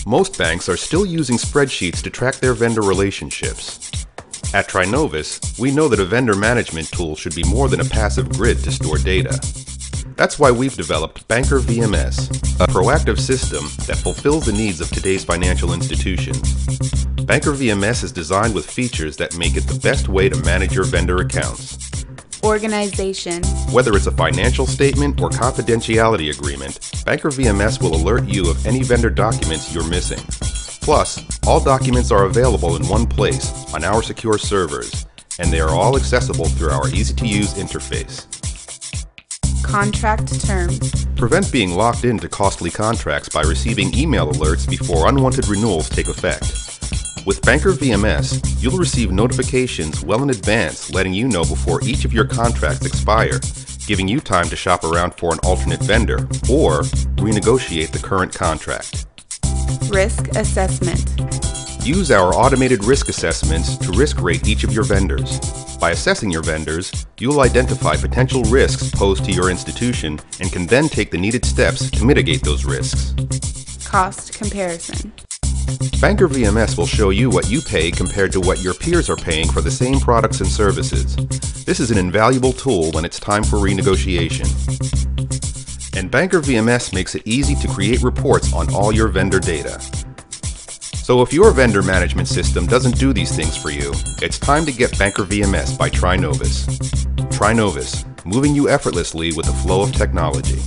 Most banks are still using spreadsheets to track their vendor relationships. At Trinovis, we know that a vendor management tool should be more than a passive grid to store data. That's why we've developed Banker VMS, a proactive system that fulfills the needs of today's financial institutions. Banker VMS is designed with features that make it the best way to manage your vendor accounts. Organization. Whether it's a financial statement or confidentiality agreement, Banker VMS will alert you of any vendor documents you're missing. Plus, all documents are available in one place on our secure servers, and they are all accessible through our easy-to-use interface. Contract terms. Prevent being locked into costly contracts by receiving email alerts before unwanted renewals take effect. With Banker VMS, you'll receive notifications well in advance letting you know before each of your contracts expire, giving you time to shop around for an alternate vendor or renegotiate the current contract. Risk assessment. Use our automated risk assessments to risk rate each of your vendors. By assessing your vendors, you'll identify potential risks posed to your institution and can then take the needed steps to mitigate those risks. Cost comparison. Banker VMS will show you what you pay compared to what your peers are paying for the same products and services. This is an invaluable tool when it's time for renegotiation. And Banker VMS makes it easy to create reports on all your vendor data. So if your vendor management system doesn't do these things for you, it's time to get Banker VMS by Trinovis. Trinovis, moving you effortlessly with the flow of technology.